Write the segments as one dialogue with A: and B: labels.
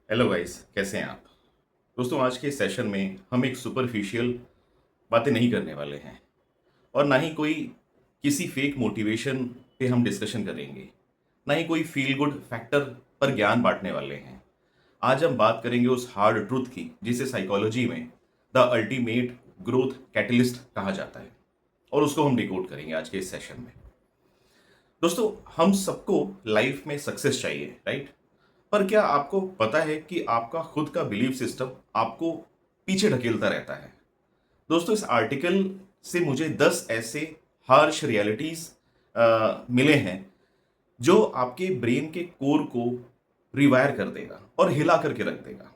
A: Hello guys, कैसे हैं आप। दोस्तों, आज के सेशन में हम एक सुपरफिशियल बातें नहीं करने वाले हैं और ना ही कोई किसी फेक मोटिवेशन पे हम डिस्कशन करेंगे, ना ही कोई फील गुड फैक्टर पर ज्ञान बांटने वाले हैं। आज हम बात करेंगे उस हार्ड ट्रूथ की जिसे साइकोलॉजी में द अल्टीमेट ग्रोथ कैटलिस्ट कहा जाता है, और उसको हम डिकोड करेंगे आज के इस सेशन में। दोस्तों, हम सबको लाइफ में सक्सेस चाहिए, राइट? पर क्या आपको पता है कि आपका खुद का बिलीफ सिस्टम आपको पीछे ढकेलता रहता है। दोस्तों, इस आर्टिकल से मुझे 10 ऐसे हार्श रियलिटीज मिले हैं जो आपके ब्रेन के कोर को रिवायर कर देगा और हिला करके रख देगा।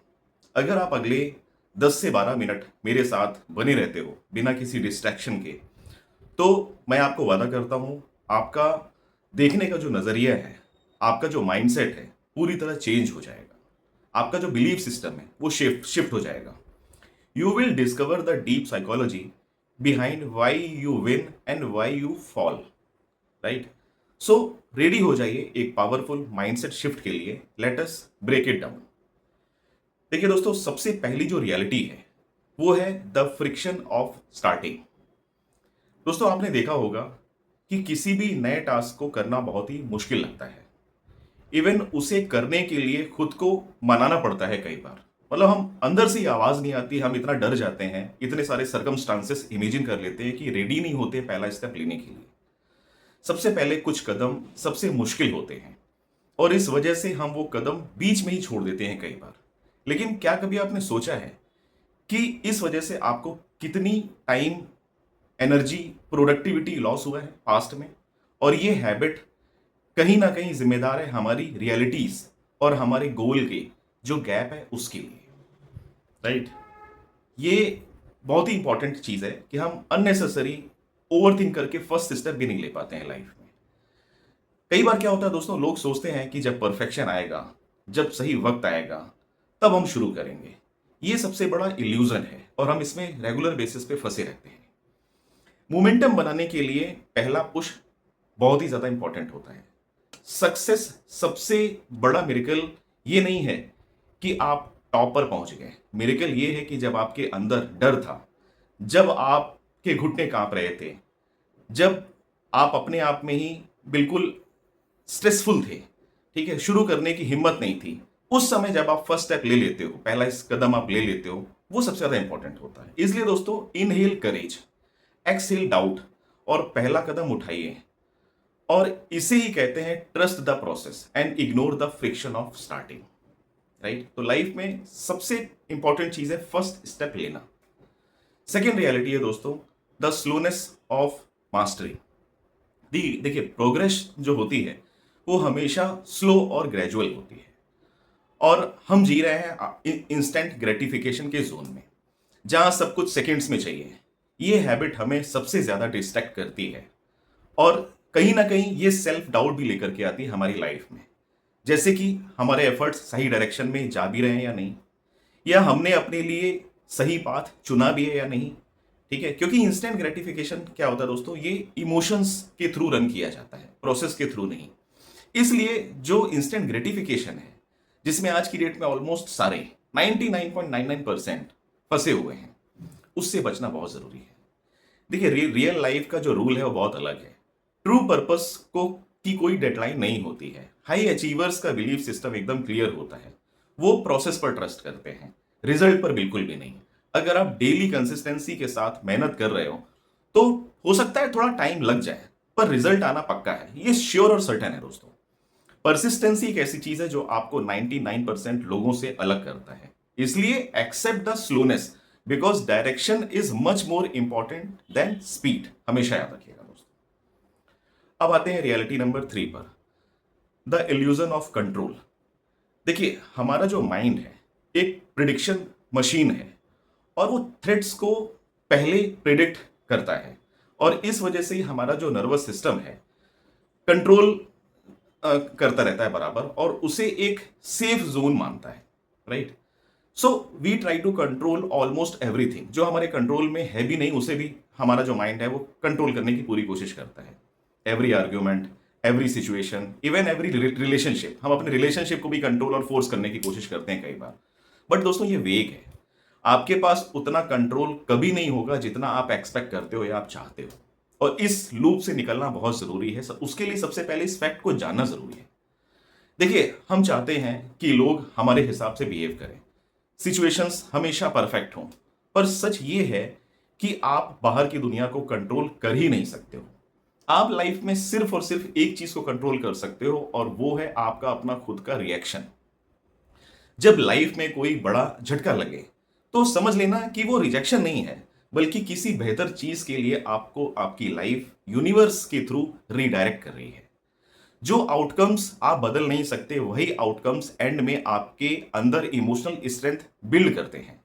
A: अगर आप अगले 10 से 12 मिनट मेरे साथ बने रहते हो बिना किसी डिस्ट्रैक्शन के, तो मैं आपको वादा करता हूं, आपका देखने का जो नजरिया है, आपका जो माइंडसेट है, पूरी तरह चेंज हो जाएगा। आपका जो बिलीफ सिस्टम है वो शिफ्ट शिफ्ट हो जाएगा। You will discover the deep psychology behind why you win and why you fall, right? So ready हो जाइए एक पावरफुल माइंडसेट शिफ्ट के लिए। Let us break it down. देखिए दोस्तों, सबसे पहली जो रियलिटी है वो है द फ्रिक्शन ऑफ स्टार्टिंग। दोस्तों, आपने देखा होगा कि किसी भी नए टास्क को करना बहुत ही मुश्किल लगता है। इवन उसे करने के लिए खुद को मनाना पड़ता है कई बार। मतलब हम अंदर से ही आवाज नहीं आती, हम इतना डर जाते हैं, इतने सारे सर्कमस्टांसेस इमेजिन कर लेते हैं कि रेडी नहीं होते पहला स्टेप लेने के लिए। सबसे पहले कुछ कदम सबसे मुश्किल होते हैं और इस वजह से हम वो कदम बीच में ही छोड़ देते हैं कई बार। लेकिन क्या कभी आपने सोचा है कि इस वजह से आपको कितनी टाइम, एनर्जी, प्रोडक्टिविटी लॉस हुआ है पास्ट में? और ये हैबिट कहीं ना कहीं जिम्मेदार है हमारी रियलिटीज और हमारे गोल के जो गैप है उसके लिए, राइट? ये बहुत ही इंपॉर्टेंट चीज है कि हम अननेसेसरी ओवर थिंक करके फर्स्ट स्टेप भी नहीं ले पाते हैं लाइफ में। कई बार क्या होता है दोस्तों, लोग सोचते हैं कि जब परफेक्शन आएगा, जब सही वक्त आएगा, तब हम शुरू करेंगे। ये सबसे बड़ा इल्यूजन है और हम इसमें रेगुलर बेसिस पे फंसे रहते हैं। मोमेंटम बनाने के लिए पहला पुश बहुत ही ज्यादा इंपॉर्टेंट होता है। सक्सेस सबसे बड़ा मिरेकल ये नहीं है कि आप टॉप पर पहुंच गए। मिरेकल ये है कि जब आपके अंदर डर था, जब आपके घुटने कांप रहे थे, जब आप अपने आप में ही बिल्कुल स्ट्रेसफुल थे, ठीक है, शुरू करने की हिम्मत नहीं थी, उस समय जब आप फर्स्ट स्टेप ले लेते हो, पहला इस कदम आप ले लेते हो, वो सबसे ज्यादा इंपॉर्टेंट होता है। इसलिए दोस्तों, इनहेल करेज, एक्सहेल डाउट और पहला कदम उठाइए। और इसे ही कहते हैं trust the process and ignore the friction of starting, right? तो लाइफ में सबसे इंपॉर्टेंट चीज है फर्स्ट स्टेप लेना। सेकेंड रियलिटी है दोस्तों, द स्लोनेस ऑफ मास्टरी। देखिए, प्रोग्रेस जो होती है वो हमेशा स्लो और ग्रेजुअल होती है, और हम जी रहे हैं इंस्टेंट ग्रेटिफिकेशन के जोन में जहां सब कुछ सेकेंड्स में चाहिए। ये हैबिट हमें सबसे ज्यादा डिस्ट्रैक्ट करती है और कहीं ना कहीं ये सेल्फ डाउट भी लेकर के आती है हमारी लाइफ में। जैसे कि हमारे एफर्ट्स सही डायरेक्शन में जा भी रहे हैं या नहीं, या हमने अपने लिए सही पाथ चुना भी है या नहीं, ठीक है? क्योंकि इंस्टेंट ग्रेटिफिकेशन क्या होता है दोस्तों, ये इमोशंस के थ्रू रन किया जाता है, प्रोसेस के थ्रू नहीं। इसलिए जो इंस्टेंट ग्रेटिफिकेशन है, जिसमें आज की डेट में ऑलमोस्ट सारे 99.99% फंसे हुए हैं, उससे बचना बहुत जरूरी है। देखिए, रियल लाइफ का जो रूल है वो बहुत अलग है। ट्रू पर्पस को की कोई डेडलाइन नहीं होती है। हाई अचीवर्स का बिलीफ सिस्टम एकदम क्लियर होता है। वो प्रोसेस पर ट्रस्ट करते हैं, रिजल्ट पर बिल्कुल भी नहीं। अगर आप डेली कंसिस्टेंसी के साथ मेहनत कर रहे हो तो हो सकता है थोड़ा टाइम लग जाए, पर रिजल्ट आना पक्का है, ये श्योर और सर्टेन है दोस्तों। परसिस्टेंसी एक ऐसी चीज है जो आपको 99% लोगों से अलग करता है। इसलिए accept the slowness, because direction is much more important then speed. हमेशा याद रखिएगा दोस्तों। अब आते हैं रियलिटी नंबर 3 पर, द इल्यूजन ऑफ कंट्रोल। देखिए, हमारा जो माइंड है एक प्रिडिक्शन मशीन है और वो थ्रेट्स को पहले प्रिडिक्ट करता है, और इस वजह से ही हमारा जो नर्वस सिस्टम है कंट्रोल करता रहता है बराबर, और उसे एक सेफ जोन मानता है, right? So we try to control almost everything. जो हमारे कंट्रोल में है भी नहीं, उसे भी हमारा जो माइंड है वो कंट्रोल करने की पूरी कोशिश करता है। Every argument, every situation, even every relationship. हम अपने रिलेशनशिप को भी कंट्रोल और फोर्स करने की कोशिश करते हैं कई बार, बट दोस्तों ये वेग है। आपके पास उतना कंट्रोल कभी नहीं होगा जितना आप एक्सपेक्ट करते हो या आप चाहते हो, और इस लूप से निकलना बहुत जरूरी है। उसके लिए सबसे पहले इस फैक्ट को जानना जरूरी है। देखिए, हम चाहते हैं कि लोग हमारे हिसाब से बिहेव करें, सिचुएशंस हमेशा परफेक्ट हों, पर सच ये है कि आप बाहर की दुनिया को कंट्रोल कर ही नहीं सकते हो। आप लाइफ में सिर्फ और सिर्फ एक चीज को कंट्रोल कर सकते हो, और वो है आपका अपना खुद का रिएक्शन। जब लाइफ में कोई बड़ा झटका लगे तो समझ लेना कि वो रिजेक्शन नहीं है, बल्कि किसी बेहतर चीज के लिए आपको आपकी लाइफ यूनिवर्स के थ्रू रीडायरेक्ट कर रही है। जो आउटकम्स आप बदल नहीं सकते, वही आउटकम्स एंड में आपके अंदर इमोशनल स्ट्रेंथ बिल्ड करते हैं।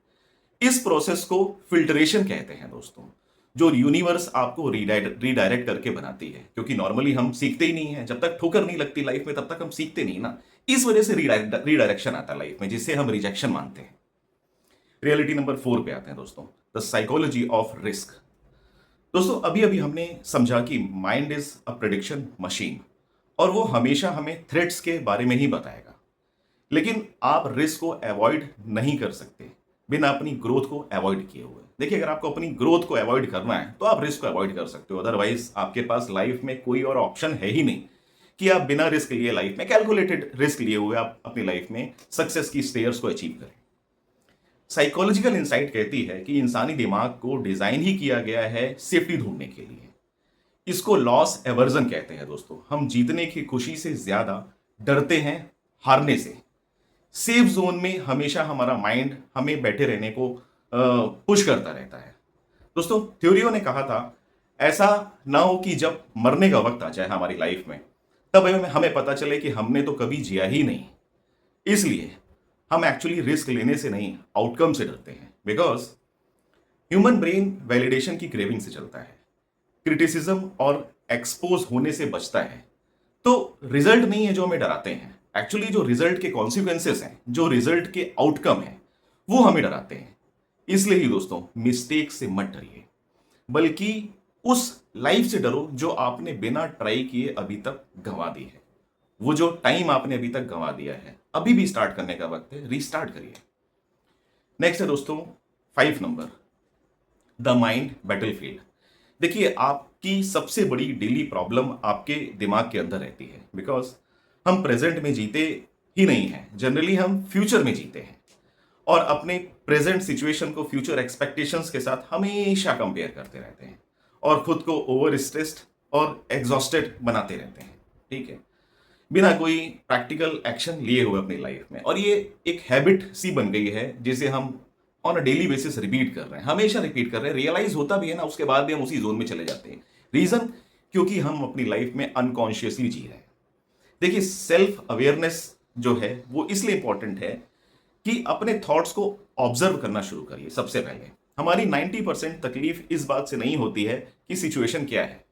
A: इस प्रोसेस को फिल्टरेशन कहते हैं दोस्तों, जो यूनिवर्स आपको रीडायरेक्ट करके बनाती है। क्योंकि नॉर्मली हम सीखते ही नहीं है, जब तक ठोकर नहीं लगती लाइफ में तब तक हम सीखते नहीं ना। इस वजह से रीडायरेक्शन आता है लाइफ में, जिसे हम रिजेक्शन मानते हैं। रियलिटी नंबर 4 पे आते हैं दोस्तों, द साइकोलॉजी ऑफ रिस्क। दोस्तों, अभी अभी हमने समझा कि mind is a prediction machine, और वो हमेशा हमें थ्रेट्स के बारे में ही बताएगा। लेकिन आप रिस्क को अवॉइड नहीं कर सकते बिना अपनी ग्रोथ को अवॉइड किए हुए। देखिए, अगर आपको अपनी ग्रोथ को अवॉइड करना है तो आप रिस्क को अवॉइड कर सकते हो, अदरवाइज आपके पास लाइफ में कोई और ऑप्शन है ही नहीं कि आप बिना रिस्क लिए लाइफ में, कैलकुलेटेड रिस्क लिए हुए आप अपनी लाइफ में सक्सेस की स्टेयर्स को अचीव करें। साइकोलॉजिकल इंसाइट कहती है कि इंसानी दिमाग को डिजाइन ही किया गया है सेफ्टी ढूंढने के लिए। इसको लॉस एवर्जन कहते हैं दोस्तों। हम जीतने की खुशी से ज्यादा डरते हैं हारने से। सेफ जोन में हमेशा हमारा माइंड हमें बैठे रहने को पुश करता रहता है। दोस्तों, थ्योरियों ने कहा था ऐसा ना हो कि जब मरने का वक्त आ जाए हमारी लाइफ में, तब हमें पता चले कि हमने तो कभी जिया ही नहीं। इसलिए हम एक्चुअली रिस्क लेने से नहीं, आउटकम से डरते हैं। बिकॉज ह्यूमन ब्रेन वैलिडेशन की क्रेविंग से चलता है, क्रिटिसिज्म और एक्सपोज होने से बचता है। तो रिजल्ट नहीं है जो हमें डराते हैं, एक्चुअली जो रिजल्ट के कॉन्सिक्वेंसेस हैं, जो रिजल्ट के आउटकम है, वो हमें डराते हैं। इसलिए ही दोस्तों, मिस्टेक से मत डरिए, बल्कि उस लाइफ से डरो जो आपने बिना ट्राई किए अभी तक गंवा दी है। वो जो टाइम आपने अभी तक गंवा दिया है, अभी भी स्टार्ट करने का वक्त है, रीस्टार्ट करिए। नेक्स्ट है दोस्तों 5 नंबर, द माइंड बैटलफील्ड। देखिए, आपकी सबसे बड़ी डेली प्रॉब्लम आपके दिमाग के अंदर रहती है। बिकॉज हम प्रेजेंट में जीते ही नहीं हैं, जनरली हम फ्यूचर में जीते हैं, और अपने प्रेजेंट सिचुएशन को फ्यूचर एक्सपेक्टेशंस के साथ हमेशा कंपेयर करते रहते हैं, और खुद को ओवर स्ट्रेस्ड और एग्जॉस्टेड बनाते रहते हैं। ठीक है, बिना कोई प्रैक्टिकल एक्शन लिए हुए अपनी लाइफ में। और ये एक हैबिट सी बन गई है जिसे हम on a daily basis repeat कर रहे हैं, हमेशा रिपीट कर रहे हैं। रियलाइज होता भी है ना, उसके बाद भी हम उसी जोन में चले जाते हैं। रीजन, क्योंकि हम अपनी लाइफ में अनकॉन्शियसली जी रहे हैं। देखिए, सेल्फ अवेयरनेस जो है वो इसलिए इंपॉर्टेंट है कि अपने थॉट्स को ऑब्जर्व करना शुरू करिए। सबसे पहले हमारी 90% तकलीफ इस बात से नहीं होती है कि सिचुएशन क्या है,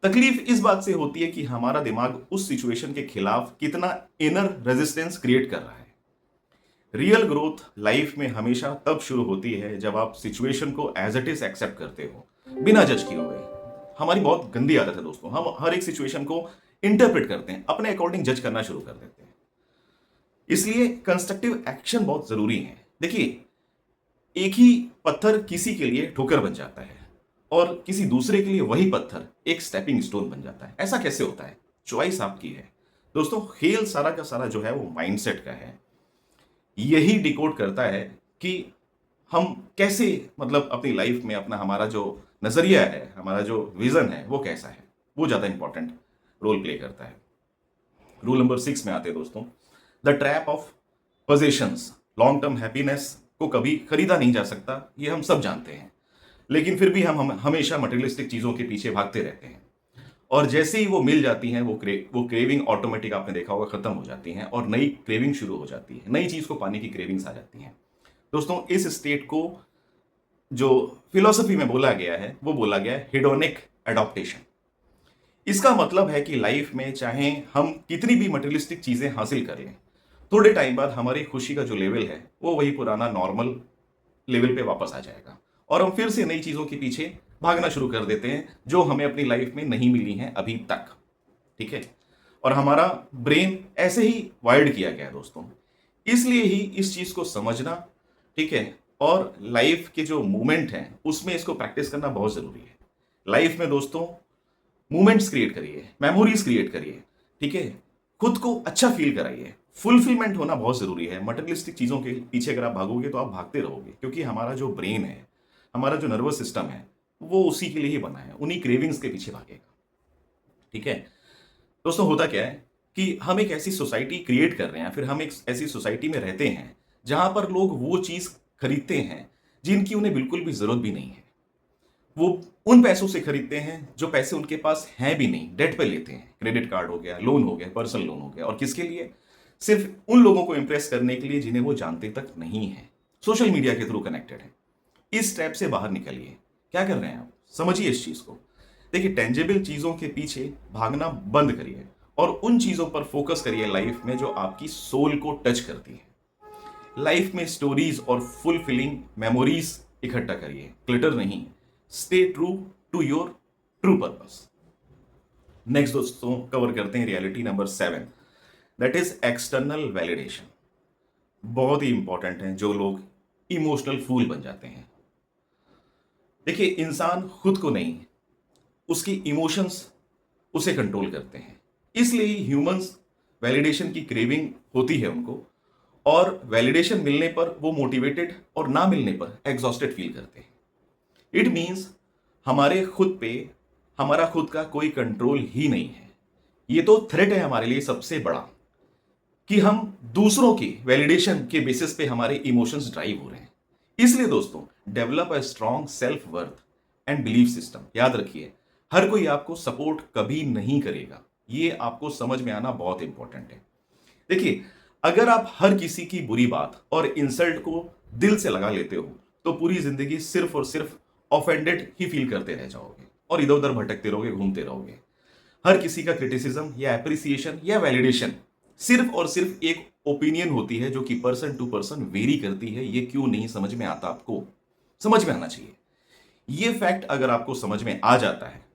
A: तकलीफ इस बात से होती है कि हमारा दिमाग उस सिचुएशन के खिलाफ कितना इनर रेजिस्टेंस क्रिएट कर रहा है। रियल ग्रोथ लाइफ में हमेशा तब शुरू होती है जब आप सिचुएशन को एज इट इज एक्सेप्ट करते हो, बिना जज किए हुए। हमारी बहुत गंदी आदत है दोस्तों, हम हर एक सिचुएशन को इंटरप्रेट करते हैं, अपने अकॉर्डिंग जज करना शुरू कर देते हैं। इसलिए कंस्ट्रक्टिव एक्शन बहुत जरूरी है। देखिए, एक ही पत्थर किसी के लिए ठोकर बन जाता है, और किसी दूसरे के लिए वही पत्थर एक स्टेपिंग स्टोन बन जाता है। ऐसा कैसे होता है? चॉइस आपकी है दोस्तों। खेल सारा का सारा जो है वो माइंडसेट का है। यही डिकोड करता है कि हम कैसे, मतलब अपनी लाइफ में अपना, हमारा जो नजरिया है, हमारा जो विजन है वो कैसा है, वो ज्यादा इंपॉर्टेंट रोल प्ले करता है। रूल नंबर 6 में आते हैं दोस्तों, the trap of possessions. Long term happiness को कभी खरीदा नहीं जा सकता, ये हम सब जानते हैं। लेकिन फिर भी हम हमेशा मटेरियलिस्टिक चीजों के पीछे भागते रहते हैं, और जैसे ही वो मिल जाती हैं, वो क्रेविंग ऑटोमेटिक, आपने देखा होगा, खत्म हो जाती हैं, और नई क्रेविंग शुरू हो जाती है। नई चीज को पाने की क्रेविंग्स आ जाती हैं दोस्तों। इस स्टेट को जो फिलॉसफी में बोला गया है वो बोला गया है हेडोनिक एडॉप्टेशन। इसका मतलब है कि लाइफ में चाहे हम कितनी भी मटेरियलिस्टिक चीजें हासिल कर लें, थोड़े टाइम बाद हमारी खुशी का जो लेवल है वो वही पुराना नॉर्मल लेवल पे वापस आ जाएगा, और हम फिर से नई चीजों के पीछे भागना शुरू कर देते हैं जो हमें अपनी लाइफ में नहीं मिली हैं अभी तक। ठीक है, और हमारा ब्रेन ऐसे ही वायर्ड किया गया है दोस्तों। इसलिए ही इस चीज को समझना, ठीक है, और लाइफ के जो मूवमेंट हैं उसमें इसको प्रैक्टिस करना बहुत जरूरी है। लाइफ में दोस्तों मूवमेंट्स क्रिएट करिए, मेमोरीज क्रिएट करिए, ठीक है, खुद को अच्छा फील कराइए। फुलफिलमेंट होना बहुत जरूरी है। मटेरियलिस्टिक चीजों के पीछे अगर आप भागोगे तो आप भागते रहोगे, क्योंकि हमारा जो ब्रेन है, हमारा जो नर्वस सिस्टम है, वो उसी के लिए ही बना है, उन्हीं क्रेविंग्स के पीछे भागेगा। ठीक है दोस्तों, होता क्या है कि हम एक ऐसी सोसाइटी क्रिएट कर रहे हैं, फिर हम एक ऐसी सोसाइटी में रहते हैं जहां पर लोग वो चीज खरीदते हैं जिनकी उन्हें बिल्कुल भी जरूरत भी नहीं है। वो उन पैसों से खरीदते हैं जो पैसे उनके पास हैं भी नहीं, डेट पे लेते हैं। क्रेडिट कार्ड हो गया, लोन हो गया, पर्सनल लोन हो गया, और किसके लिए? सिर्फ उन लोगों को इंप्रेस करने के लिए जिन्हें वो जानते तक नहीं है, सोशल मीडिया के थ्रू कनेक्टेड है। इस ट्रैप से बाहर निकलिए। क्या कर रहे हैं आप? समझिए इस चीज को। देखिए, टेंजिबल चीजों के पीछे भागना बंद करिए और उन चीजों पर फोकस करिए लाइफ में जो आपकी सोल को टच करती है। लाइफ में स्टोरीज और फुलफिलिंग मेमोरीज इकट्ठा करिए, क्लिटर नहीं। Stay true to your true purpose. Next दोस्तों कवर करते हैं reality number 7, that is external validation. बहुत ही इंपॉर्टेंट है। जो लोग इमोशनल फूल बन जाते हैं, देखिए, इंसान खुद को नहीं, उसकी इमोशंस उसे कंट्रोल करते हैं। इसलिए ही ह्यूमंस वैलिडेशन की क्रेविंग होती है उनको, और वैलिडेशन मिलने पर वो मोटिवेटेड और ना मिलने पर एग्जॉस्टेड फील करते हैं। इट मीन्स हमारे खुद पे हमारा खुद का कोई कंट्रोल ही नहीं है। ये तो थ्रेट है हमारे लिए सबसे बड़ा, कि हम दूसरों की वैलिडेशन के बेसिस पे हमारे इमोशंस ड्राइव हो रहे हैं। इसलिए दोस्तों, develop a strong self worth and belief system. याद रखिए, हर कोई आपको सपोर्ट कभी नहीं करेगा। ये आपको समझ में आना बहुत इंपॉर्टेंट है। देखिए, अगर आप हर किसी की बुरी बात और इंसल्ट को दिल से लगा लेते हो तो पूरी जिंदगी सिर्फ और सिर्फ ऑफेंडेड ही फील करते रह जाओगे और इधर उधर भटकते रहोगे, घूमते रहोगे। हर किसी का क्रिटिसिज्म या एप्रिसिएशन या वैलिडेशन सिर्फ और सिर्फ एक ओपिनियन होती है, जो कि पर्सन टू पर्सन वेरी करती है। ये क्यों नहीं समझ में आता? आपको समझ में आना चाहिए। ये फैक्ट अगर आपको समझ में आ जाता है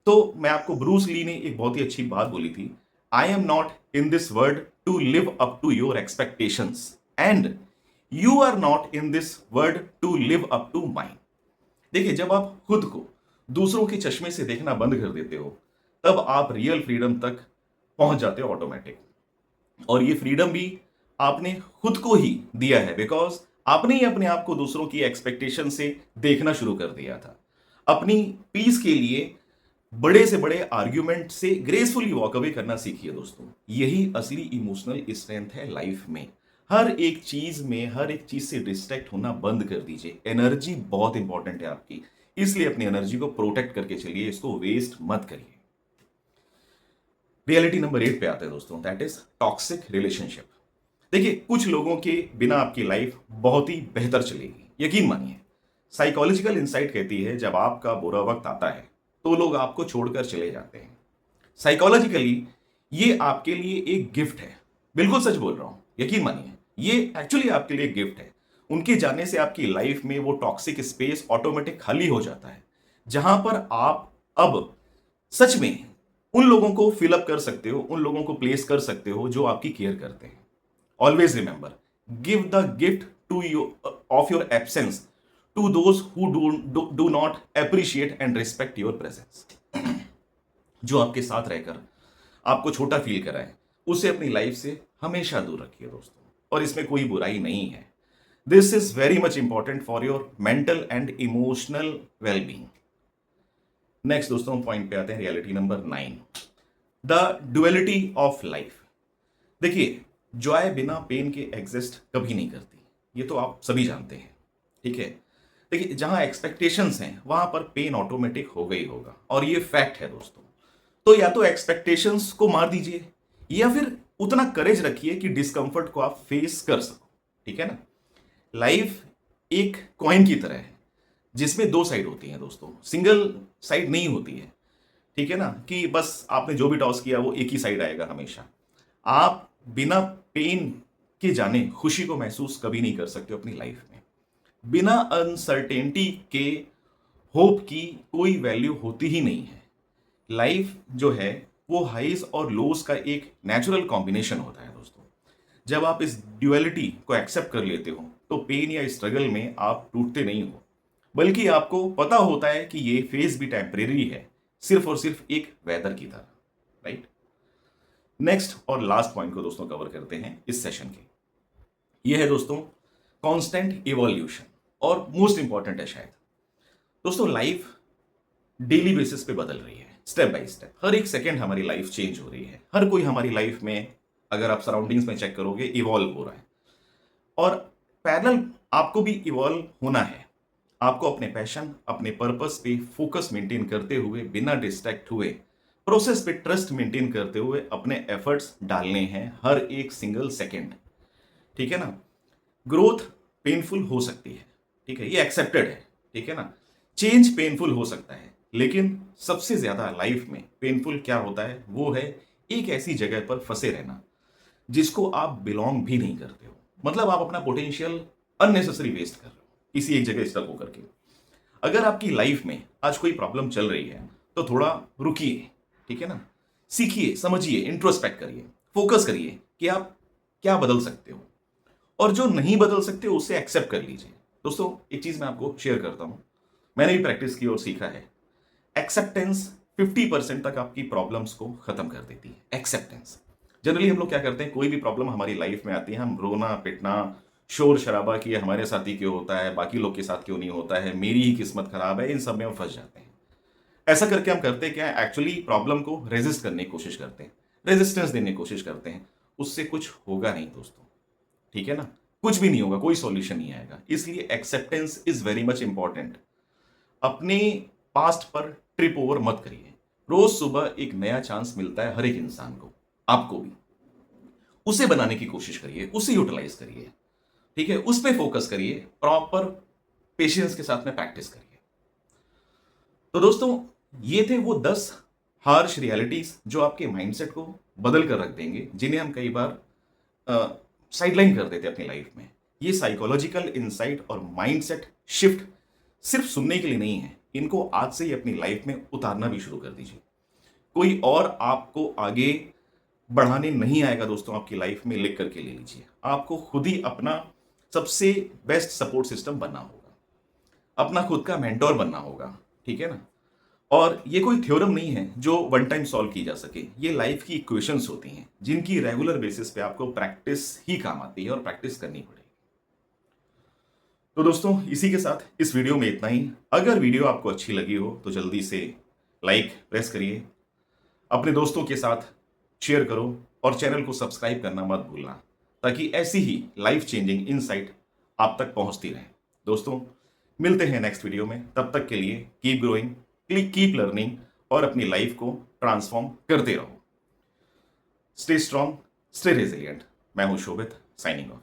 A: तो मैं आपको, ब्रूस ली ने एक बहुत ही अच्छी बात बोली थी, I am not in this world to live up to your expectations and you are not in this world to live up to mine. देखिए, जब आप खुद को दूसरों के चश्मे से देखना बंद कर देते हो, तब आप रियल फ्रीडम तक पहुंच जाते हो ऑटोमेटिक। और ये फ्रीडम भी आपने खुद को ही दिया है, बिकॉज आपने ही अपने आप को दूसरों की एक्सपेक्टेशन से देखना शुरू कर दिया था। अपनी पीस के लिए बड़े से बड़े आर्ग्यूमेंट से ग्रेसफुली वॉक अवे करना सीखिए दोस्तों। यही असली इमोशनल स्ट्रेंथ है लाइफ में। हर एक चीज में, हर एक चीज से डिस्ट्रैक्ट होना बंद कर दीजिए। एनर्जी बहुत इंपॉर्टेंट है आपकी, इसलिए अपनी एनर्जी को प्रोटेक्ट करके चलिए, इसको वेस्ट मत करिए। रियलिटी नंबर 8 पे आते हैं दोस्तों, दैट इज टॉक्सिक रिलेशनशिप। देखिए, कुछ लोगों के बिना आपकी लाइफ बहुत ही बेहतर चलेगी, यकीन मानिए। साइकोलॉजिकल इंसाइट कहती है, जब आपका बुरा वक्त आता है तो लोग आपको छोड़कर चले जाते हैं। साइकोलॉजिकली ये आपके लिए एक गिफ्ट है। बिल्कुल सच बोल रहा हूं, यकीन मानिए, ये एक्चुअली आपके लिए गिफ्ट है। उनके जाने से आपकी लाइफ में वो टॉक्सिक स्पेस ऑटोमेटिक खाली हो जाता है, जहां पर आप अब सच में उन लोगों को फिलअप कर सकते हो, उन लोगों को प्लेस कर सकते हो जो आपकी केयर करते हैं। Always remember, give the gift to you of your absence to those who do not appreciate and respect your presence. जो आपके साथ रहकर आपको छोटा फील कराए, उसे अपनी लाइफ से हमेशा दूर रखिए दोस्तों, और इसमें कोई बुराई नहीं है। This is very much important for your mental and emotional wellbeing. Next दोस्तों पॉइंट पे आते हैं, reality number 9, the duality of life. देखिए, जॉय बिना पेन के एग्जिस्ट कभी नहीं करती, ये तो आप सभी जानते हैं। ठीक है, देखिए, जहां एक्सपेक्टेशंस हैं वहां पर पेन ऑटोमेटिक होगा ही होगा, और ये फैक्ट है दोस्तों। तो या तो एक्सपेक्टेशंस को मार दीजिए, या फिर उतना करेज रखिए कि डिस्कंफर्ट को आप फेस कर सको। ठीक है ना? लाइफ एक कॉइन की तरह है, जिसमें दो साइड होती हैं दोस्तों, सिंगल साइड नहीं होती है। ठीक है ना, कि बस आपने जो भी टॉस किया वो एक ही साइड आएगा हमेशा। आप बिना पेन के जाने खुशी को महसूस कभी नहीं कर सकते अपनी लाइफ में। बिना अनसर्टेनिटी के होप की कोई वैल्यू होती ही नहीं है। लाइफ जो है वो हाईज और लोस का एक नेचुरल कॉम्बिनेशन होता है दोस्तों। जब आप इस ड्युअलिटी को एक्सेप्ट कर लेते हो तो पेन या स्ट्रगल में आप टूटते नहीं हो, बल्कि आपको पता होता है कि ये फेज भी टेम्परेरी है, सिर्फ और सिर्फ एक वेदर की तरह। राइट। नेक्स्ट और लास्ट पॉइंट को दोस्तों कवर करते हैं इस सेशन के। ये है दोस्तों कांस्टेंट इवोल्यूशन, और मोस्ट इंपॉर्टेंट है शायद। दोस्तों लाइफ डेली बेसिस पे बदल रही है, स्टेप बाय स्टेप। हर एक सेकंड हमारी लाइफ चेंज हो रही है। हर कोई हमारी लाइफ में, अगर आप सराउंडिंग्स में चेक करोगे, इवॉल्व हो रहा है। और पैरेलल आपको भी इवॉल्व होना है। आपको अपने पैशन, अपने पर्पस पे फोकस मेंटेन करते हुए, बिना डिस्ट्रैक्ट हुए, प्रोसेस पे ट्रस्ट मेंटेन करते हुए अपने एफर्ट्स डालने हैं हर एक सिंगल सेकंड। ठीक है ना। ग्रोथ पेनफुल हो सकती है, ठीक है, ये एक्सेप्टेड है। ठीक है ना। चेंज पेनफुल हो सकता है, लेकिन सबसे ज्यादा लाइफ में पेनफुल क्या होता है, वो है एक ऐसी जगह पर फंसे रहना जिसको आप बिलोंग भी नहीं करते हो। मतलब आप अपना पोटेंशियल अननेसेसरी वेस्ट कर रहे हो किसी एक जगह स्टक होकर के। अगर आपकी लाइफ में आज कोई प्रॉब्लम चल रही है तो थोड़ा रुकिए। ठीक है ना। सीखिए, समझिए, इंट्रोस्पेक्ट करिए, फोकस करिए कि आप क्या बदल सकते हो, और जो नहीं बदल सकते उसे एक्सेप्ट कर लीजिए। दोस्तों एक चीज मैं आपको शेयर करता हूं, मैंने भी प्रैक्टिस की और सीखा है। एक्सेप्टेंस 50% तक आपकी प्रॉब्लम्स को खत्म कर देती है। एक्सेप्टेंस। जनरली हम लोग क्या करते हैं, कोई भी प्रॉब्लम हमारी लाइफ में आती है, हम रोना पिटना, शोर शराबा कि ये हमारे साथ ही क्यों होता है, बाकी लोग के साथ क्यों नहीं होता है, मेरी ही किस्मत खराब है, इन सब में हम फंस जाते हैं। ऐसा करके हम करते क्या है, एक्चुअली प्रॉब्लम को रेजिस्ट करने की कोशिश करते हैं, रेजिस्टेंस देने की कोशिश करते हैं। उससे कुछ होगा नहीं दोस्तों। ठीक है ना। कुछ भी नहीं होगा, कोई सॉल्यूशन नहीं आएगा। इसलिए acceptance is very much important. अपने पास्ट पर ट्रिप ओवर मत करिए। रोज सुबह एक नया चांस मिलता है हर एक इंसान को, आपको भी। उसे बनाने की कोशिश करिए, उसे यूटिलाइज करिए। ठीक है, उस पर फोकस करिए, प्रॉपर पेशेंस के साथ में प्रैक्टिस करिए। तो दोस्तों ये थे वो 10 हार्श रियलिटीज जो आपके माइंडसेट को बदल कर रख देंगे, जिन्हें हम कई बार साइडलाइन कर देते अपनी लाइफ में। ये साइकोलॉजिकल इंसाइट और माइंडसेट शिफ्ट सिर्फ सुनने के लिए नहीं है, इनको आज से ही अपनी लाइफ में उतारना भी शुरू कर दीजिए। कोई और आपको आगे बढ़ाने नहीं आएगा दोस्तों, आपकी लाइफ में लिख करके ले लीजिए। आपको खुद ही अपना सबसे बेस्ट सपोर्ट सिस्टम बनना होगा, अपना खुद का मेंटोर बनना होगा। ठीक है ना। और ये कोई थ्योरम नहीं है जो वन टाइम सॉल्व की जा सके। ये लाइफ की इक्वेशंस होती हैं जिनकी रेगुलर बेसिस पे आपको प्रैक्टिस ही काम आती है, और प्रैक्टिस करनी पड़ेगी। तो दोस्तों इसी के साथ इस वीडियो में इतना ही। अगर वीडियो आपको अच्छी लगी हो तो जल्दी से लाइक प्रेस करिए, अपने दोस्तों के साथ शेयर करो, और चैनल को सब्सक्राइब करना मत भूलना, ताकि ऐसी ही लाइफ चेंजिंग इनसाइट आप तक पहुंचती रहे। दोस्तों मिलते हैं नेक्स्ट वीडियो में, तब तक के लिए कीप ग्रोइंग, कीप लर्निंग, और अपनी लाइफ को ट्रांसफॉर्म करते रहो। Stay strong, stay resilient. मैं हूं शोभित, साइनिंग ऑफ।